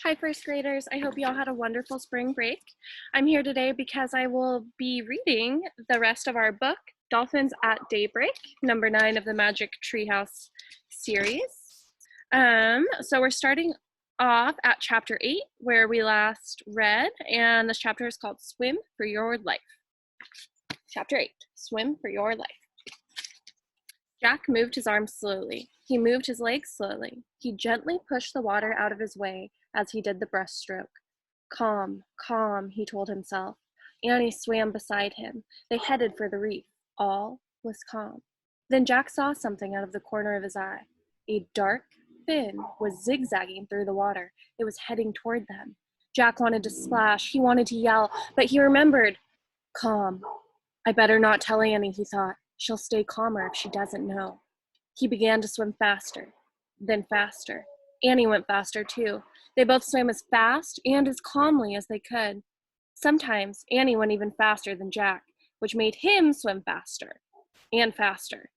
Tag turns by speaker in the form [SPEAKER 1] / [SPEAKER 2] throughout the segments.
[SPEAKER 1] Hi, first graders. I hope you all had a wonderful spring break. I'm here today because I will be reading the rest of our book, Dolphins at Daybreak, number 9 of the Magic Treehouse series. So we're starting off at chapter 8, where we last read, and this chapter is called Swim for Your Life. Chapter 8, Swim for Your Life. Jack moved his arms slowly. He moved his legs slowly. He gently pushed the water out of his way as he did the breaststroke. Calm, calm, he told himself. Annie swam beside him. They headed for the reef. All was calm. Then Jack saw something out of the corner of his eye. A dark fin was zigzagging through the water. It was heading toward them. Jack wanted to splash. He wanted to yell, but he remembered. Calm. I better not tell Annie, he thought. She'll stay calmer if she doesn't know. He began to swim faster, then faster. Annie went faster too. They both swam as fast and as calmly as they could. Sometimes Annie went even faster than Jack, which made him swim faster and faster.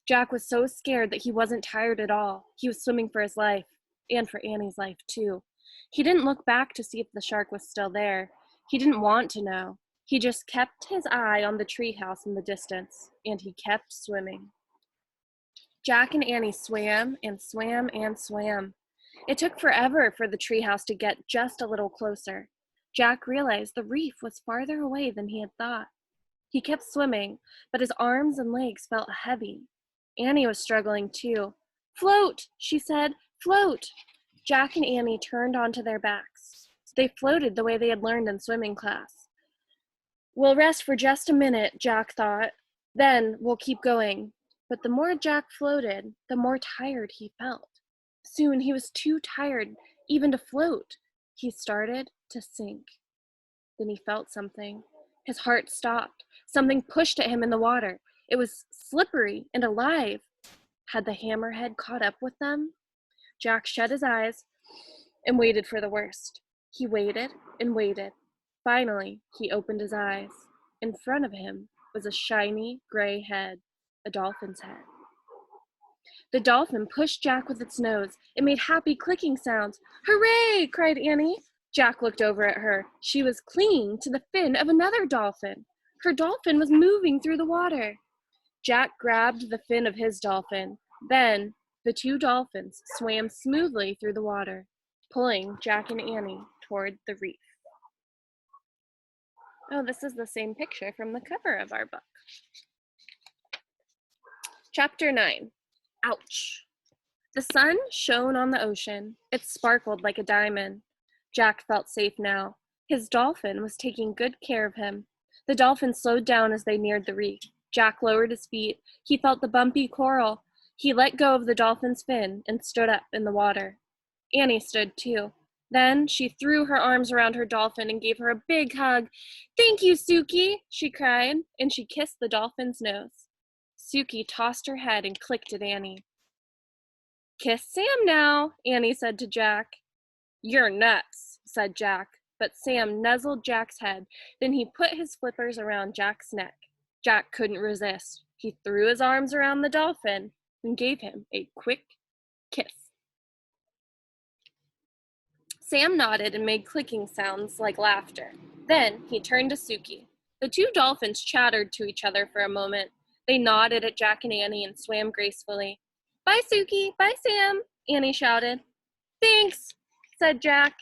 [SPEAKER 1] Jack was so scared that he wasn't tired at all. He was swimming for his life and for Annie's life too. He didn't look back to see if the shark was still there. He didn't want to know. He just kept his eye on the treehouse in the distance, and he kept swimming. Jack and Annie swam and swam and swam. It took forever for the treehouse to get just a little closer. Jack realized the reef was farther away than he had thought. He kept swimming, but his arms and legs felt heavy. Annie was struggling too. Float, she said, float. Jack and Annie turned onto their backs. They floated the way they had learned in swimming class. We'll rest for just a minute, Jack thought. Then we'll keep going. But the more Jack floated, the more tired he felt. Soon he was too tired even to float. He started to sink. Then he felt something. His heart stopped. Something pushed at him in the water. It was slippery and alive. Had the hammerhead caught up with them? Jack shut his eyes and waited for the worst. He waited and waited. Finally, he opened his eyes. In front of him was a shiny gray head, a dolphin's head. The dolphin pushed Jack with its nose. It made happy clicking sounds. Hooray! Cried Annie. Jack looked over at her. She was clinging to the fin of another dolphin. Her dolphin was moving through the water. Jack grabbed the fin of his dolphin. Then the two dolphins swam smoothly through the water, pulling Jack and Annie toward the reef. Oh, this is the same picture from the cover of our book. Chapter 9. Ouch. The sun shone on the ocean. It sparkled like a diamond. Jack felt safe now. His dolphin was taking good care of him. The dolphin slowed down as they neared the reef. Jack lowered his feet. He felt the bumpy coral. He let go of the dolphin's fin and stood up in the water. Annie stood too. Then she threw her arms around her dolphin and gave her a big hug. Thank you, Suki, she cried, and she kissed the dolphin's nose. Suki tossed her head and clicked at Annie. Kiss Sam now, Annie said to Jack. You're nuts, said Jack, but Sam nuzzled Jack's head. Then he put his flippers around Jack's neck. Jack couldn't resist. He threw his arms around the dolphin and gave him a quick kiss. Sam nodded and made clicking sounds like laughter. Then he turned to Suki. The two dolphins chattered to each other for a moment. They nodded at Jack and Annie and swam gracefully. Bye, Suki. Bye, Sam, Annie shouted. Thanks, said Jack.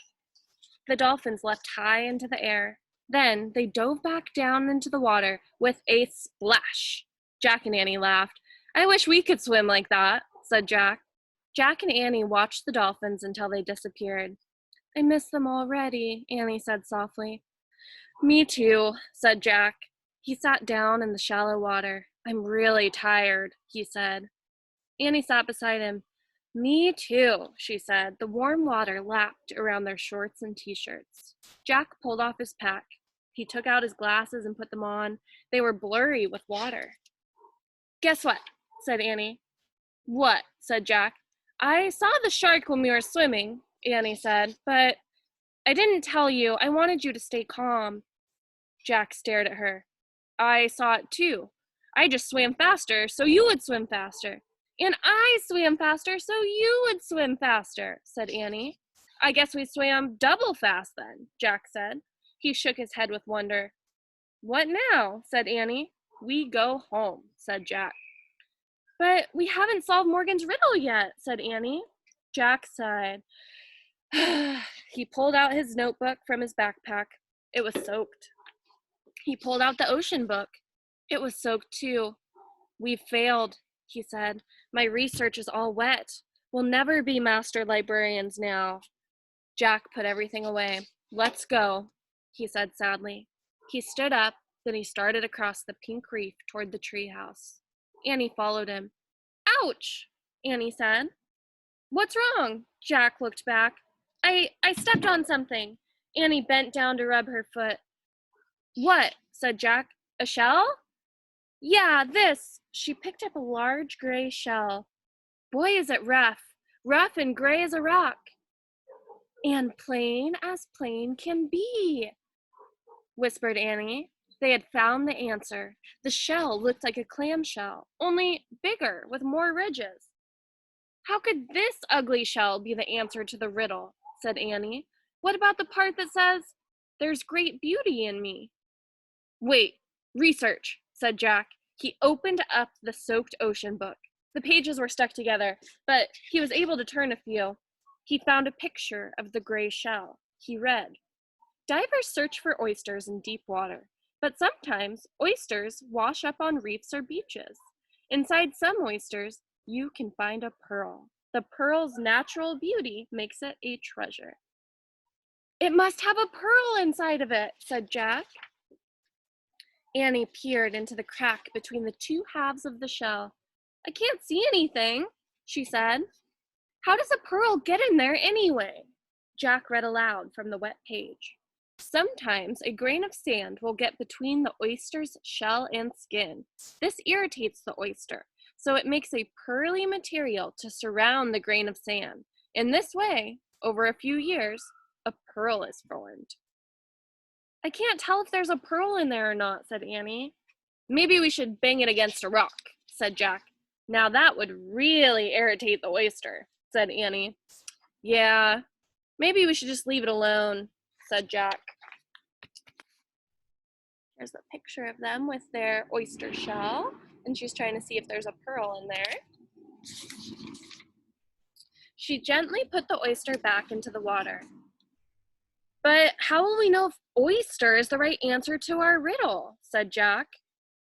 [SPEAKER 1] The dolphins leapt high into the air. Then they dove back down into the water with a splash. Jack and Annie laughed. I wish we could swim like that, said Jack. Jack and Annie watched the dolphins until they disappeared. I miss them already, Annie said softly. Me too, said Jack. He sat down in the shallow water. I'm really tired, he said. Annie sat beside him. Me too, she said. The warm water lapped around their shorts and t-shirts. Jack pulled off his pack. He took out his glasses and put them on. They were blurry with water. Guess what? Said Annie. What? Said Jack. I saw the shark when we were swimming, Annie said, but I didn't tell you. I wanted you to stay calm. Jack stared at her. I saw it too. I just swam faster so you would swim faster. And I swam faster so you would swim faster, said Annie. I guess we swam double fast then, Jack said. He shook his head with wonder. What now? Said Annie. We go home, said Jack. But we haven't solved Morgan's riddle yet, said Annie. Jack sighed. He pulled out his notebook from his backpack. It was soaked. He pulled out the ocean book. It was soaked too. We've failed, he said. My research is all wet. We'll never be master librarians now. Jack put everything away. Let's go, he said sadly. He stood up, then he started across the pink reef toward the treehouse. Annie followed him. Ouch, Annie said. What's wrong? Jack looked back. I stepped on something. Annie bent down to rub her foot. What? Said Jack. A shell? Yeah, this. She picked up a large gray shell. Boy, is it rough. Rough and gray as a rock. And plain as plain can be, whispered Annie. They had found the answer. The shell looked like a clamshell, only bigger with more ridges. How could this ugly shell be the answer to the riddle? Said Annie. What about the part that says, there's great beauty in me? Wait, research, said Jack. He opened up the soaked ocean book. The pages were stuck together, but he was able to turn a few. He found a picture of the gray shell. He read, divers search for oysters in deep water, but sometimes oysters wash up on reefs or beaches. Inside some oysters, you can find a pearl. The pearl's natural beauty makes it a treasure. It must have a pearl inside of it, said Jack. Annie peered into the crack between the two halves of the shell. I can't see anything, she said. How does a pearl get in there anyway? Jack read aloud from the wet page. Sometimes a grain of sand will get between the oyster's shell and skin. This irritates the oyster, so it makes a pearly material to surround the grain of sand. In this way, over a few years, a pearl is formed. I can't tell if there's a pearl in there or not, said Annie. Maybe we should bang it against a rock, said Jack. Now that would really irritate the oyster, said Annie. Yeah, maybe we should just leave it alone, said Jack. There's a picture of them with their oyster shell, and she's trying to see if there's a pearl in there. She gently put the oyster back into the water. But how will we know if oyster is the right answer to our riddle, said Jack.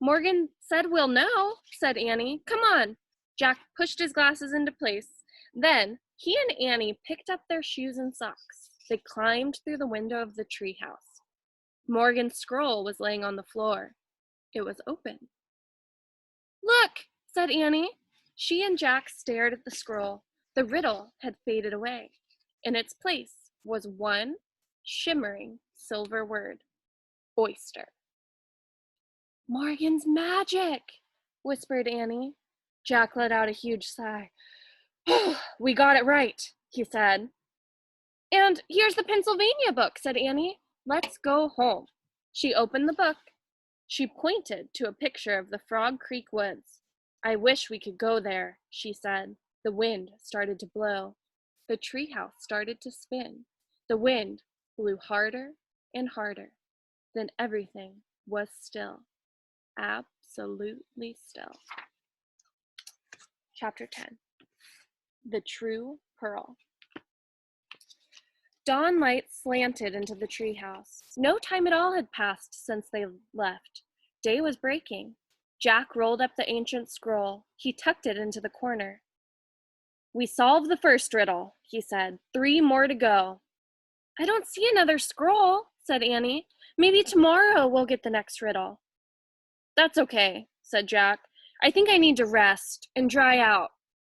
[SPEAKER 1] Morgan said we'll know, said Annie. Come on. Jack pushed his glasses into place. Then he and Annie picked up their shoes and socks. They climbed through the window of the treehouse. Morgan's scroll was laying on the floor. It was open. Look, said Annie. She and Jack stared at the scroll. The riddle had faded away. In its place was one shimmering silver word, oyster. Morgan's magic, whispered Annie. Jack let out a huge sigh. We got it right, he said. And here's the Pennsylvania book, said Annie. Let's go home. She opened the book. She pointed to a picture of the Frog Creek woods. I wish we could go there, she said. The wind started to blow. The treehouse started to spin. The wind blew harder and harder. Then everything was still. Absolutely still. Chapter 10. The True Pearl. Dawn light slanted into the treehouse. No time at all had passed since they left. Day was breaking. Jack rolled up the ancient scroll. He tucked it into the corner. We solved the first riddle, he said. 3 more to go. I don't see another scroll, said Annie. Maybe tomorrow we'll get the next riddle. That's okay, said Jack. I think I need to rest and dry out.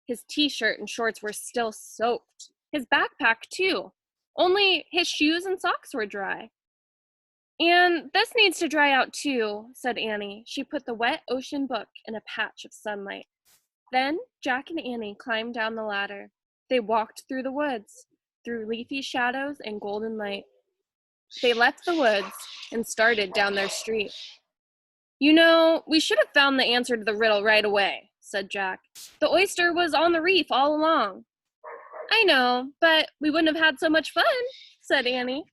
[SPEAKER 1] His t-shirt and shorts were still soaked. His backpack, too. Only his shoes and socks were dry. And this needs to dry out, too, said Annie. She put the wet ocean book in a patch of sunlight. Then Jack and Annie climbed down the ladder. They walked through the woods, through leafy shadows and golden light. They left the woods and started down their street. You know, we should have found the answer to the riddle right away, said Jack. The oyster was on the reef all along. I know, but we wouldn't have had so much fun, said Annie.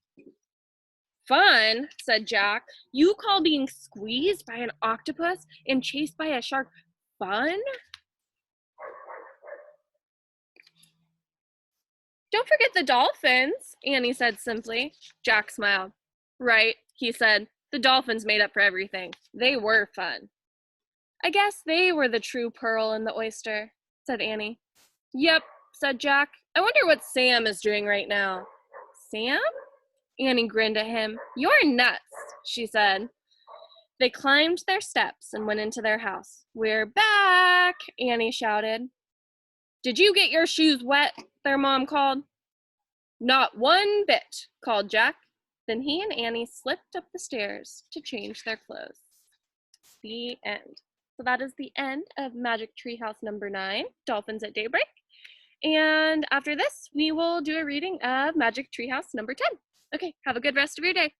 [SPEAKER 1] Fun, said Jack. You call being squeezed by an octopus and chased by a shark fun? Don't forget the dolphins, Annie said simply. Jack smiled. Right, he said. The dolphins made up for everything. They were fun. I guess they were the true pearl in the oyster, said Annie. Yep, said Jack. I wonder what Sam is doing right now. Sam? Annie grinned at him. You're nuts, she said. They climbed their steps and went into their house. We're back, Annie shouted. Did you get your shoes wet? Their mom called. Not one bit, called Jack. Then he and Annie slipped up the stairs to change their clothes. The end. So that is the end of Magic Treehouse number 9, Dolphins at Daybreak. And after this, we will do a reading of Magic Treehouse number 10. Okay, have a good rest of your day.